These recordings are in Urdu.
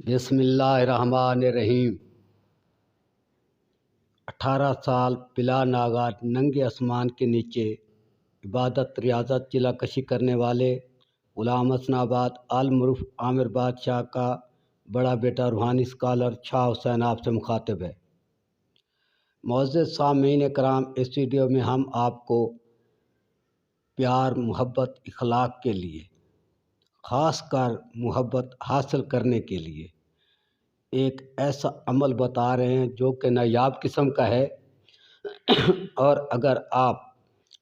بسم اللہ الرحمن الرحیم۔ 18 سال بلا ناگار ننگے آسمان کے نیچے عبادت ریاضت چلا کشی کرنے والے غلام حسن آباد المعروف عامر بادشاہ کا بڑا بیٹا روحانی اسکالر شاہ حسین آپ سے مخاطب ہے۔ معزز سامعین کرام، اس ویڈیو میں ہم آپ کو پیار، محبت، اخلاق کے لیے، خاص کر محبت حاصل کرنے کے لیے ایک ایسا عمل بتا رہے ہیں جو کہ نایاب قسم کا ہے، اور اگر آپ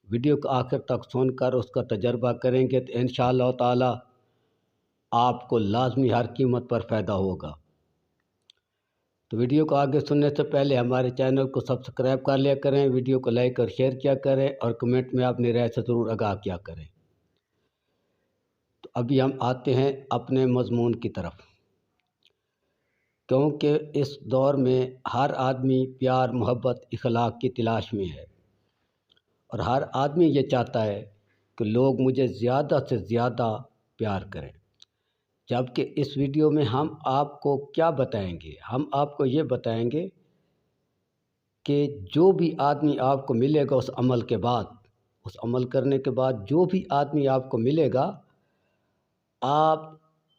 ویڈیو کو آخر تک سن کر اس کا تجربہ کریں گے تو انشاءاللہ تعالی آپ کو لازمی ہر قیمت پر فائدہ ہوگا۔ تو ویڈیو کو آگے سننے سے پہلے ہمارے چینل کو سبسکرائب کر لیا کریں، ویڈیو کو لائک اور شیئر کیا کریں، اور کمنٹ میں اپنی رائے سے ضرور آگاہ کیا کریں۔ تو ابھی ہم آتے ہیں اپنے مضمون کی طرف، کیونکہ اس دور میں ہر آدمی پیار، محبت، اخلاق کی تلاش میں ہے، اور ہر آدمی یہ چاہتا ہے کہ لوگ مجھے زیادہ سے زیادہ پیار کریں۔ جبکہ اس ویڈیو میں ہم آپ کو کیا بتائیں گے؟ ہم آپ کو یہ بتائیں گے کہ جو بھی آدمی آپ کو ملے گا اس عمل کے بعد، اس عمل کرنے کے بعد جو بھی آدمی آپ کو ملے گا، آپ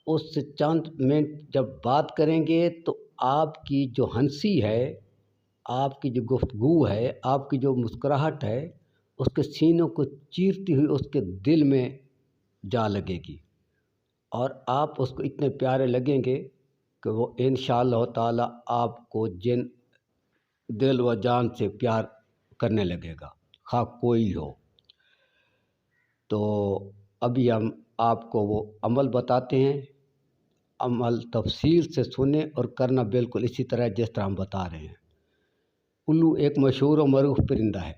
اس سے چند منٹ جب بات کریں گے تو آپ کی جو ہنسی ہے، آپ کی جو گفتگو ہے، آپ کی جو مسکراہٹ ہے، اس کے سینوں کو چیرتی ہوئی اس کے دل میں جا لگے گی، اور آپ اس کو اتنے پیارے لگیں گے کہ وہ انشاءاللہ تعالی آپ کو جن دل و جان سے پیار کرنے لگے گا، خواہ کوئی ہو۔ تو ابھی ہم آپ کو وہ عمل بتاتے ہیں، عمل تفصیل سے سنیں اور کرنا بالکل اسی طرح جس طرح ہم بتا رہے ہیں۔ الو ایک مشہور و معروف پرندہ ہے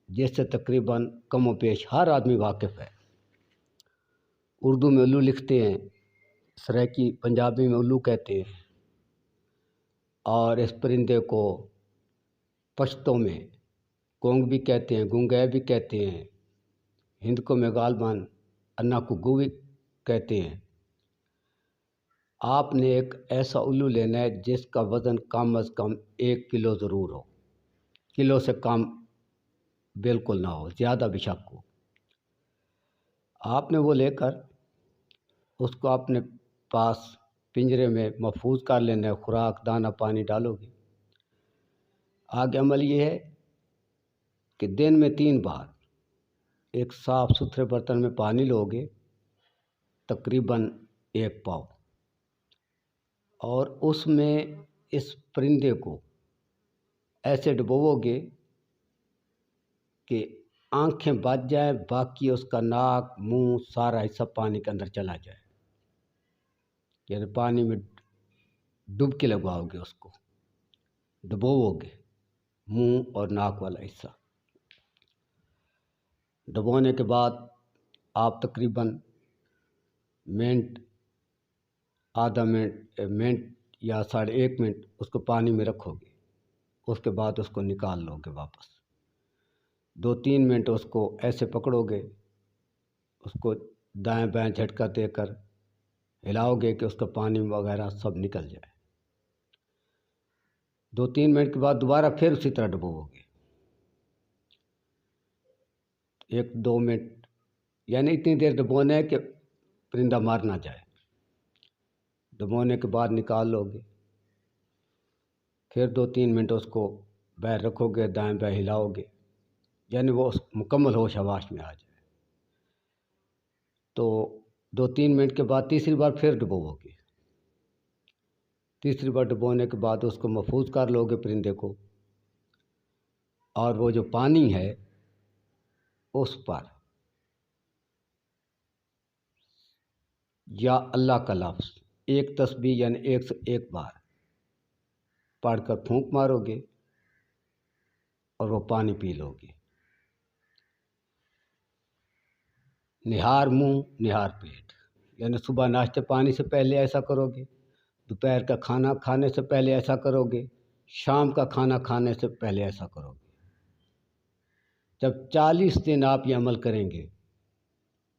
جس سے تقریباً کم و بیش ہر آدمی واقف ہے۔ اردو میں الو لکھتے ہیں، سرائکی پنجابی میں الو کہتے ہیں، اور اس پرندے کو پشتوں میں کونگ بھی کہتے ہیں، گونگے بھی کہتے ہیں، ہندکوں میں غالباً انا کگو بھی کہتے ہیں۔ آپ نے ایک ایسا الو لینا ہے جس کا وزن کم از کم 1 کلو ضرور ہو، کلو سے کم بالکل نہ ہو، زیادہ بھی شک ہو۔ آپ نے وہ لے کر اس کو اپنے پاس پنجرے میں محفوظ کر لینا ہے، خوراک، دانہ، پانی ڈالو گے۔ آگے عمل یہ ہے کہ دن میں 3 بار ایک صاف ستھرے برتن میں پانی لو گے، تقریباً 1 پاؤ، اور اس میں اس پرندے کو ایسے ڈبوؤ گے کہ آنکھیں بچ جائیں، باقی اس کا ناک، منہ، سارا حصہ پانی کے اندر چلا جائے، یعنی پانی میں ڈبکی لگواؤ گے، اس کو ڈبوؤ گے، منہ اور ناک والا حصہ۔ ڈبونے کے بعد آپ تقریباً منٹ، آدھا منٹ یا 1.5 منٹ اس کو پانی میں رکھو گے، اس کے بعد اس کو نکال لو گے واپس۔ 2-3 منٹ اس کو ایسے پکڑو گے، اس کو دائیں بائیں جھٹکا دے کر ہلاؤ گے کہ اس کا پانی وغیرہ سب نکل جائے۔ 2-3 منٹ کے بعد دوبارہ پھر اسی طرح ڈبوؤ گے، 1-2 منٹ، یعنی اتنی دیر ڈبونا ہے کہ پرندہ مار نہ جائے۔ ڈبونے کے بعد نکال لو گے، پھر 2-3 منٹ اس کو باہر رکھو گے، دائیں بائیں ہلاؤ گے، یعنی وہ مکمل ہوش حواس میں آ جائے۔ تو 2-3 منٹ کے بعد تیسری بار پھر ڈبوؤ گے، تیسری بار ڈبونے کے بعد اس کو محفوظ کر لو گے پرندے کو، اور وہ جو پانی ہے اس پر یا اللہ کا لفظ ایک تسبیح یعنی 101 بار پڑھ کر پھونک مارو گے، اور وہ پانی پی لو گے۔ نہار منہ نہار پیٹ، یعنی صبح ناشتے پانی سے پہلے ایسا کرو گے، دوپہر کا کھانا کھانے سے پہلے ایسا کرو گے، شام کا کھانا کھانے سے پہلے ایسا کرو گے۔ جب 40 دن آپ یہ عمل کریں گے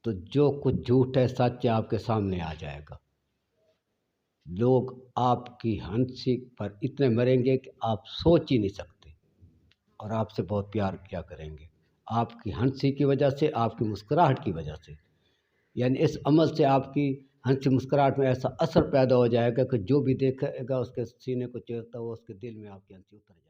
تو جو کچھ جھوٹ ہے سچ ہے آپ کے سامنے آ جائے گا۔ لوگ آپ کی ہنسی پر اتنے مریں گے کہ آپ سوچ ہی نہیں سکتے، اور آپ سے بہت پیار کیا کریں گے، آپ کی ہنسی کی وجہ سے، آپ کی مسکراہٹ کی وجہ سے۔ یعنی اس عمل سے آپ کی ہنسی مسکراہٹ میں ایسا اثر پیدا ہو جائے گا کہ جو بھی دیکھے گا اس کے سینے کو چیرتا ہوا اس کے دل میں آپ کی ہنسی اتر جائے گی۔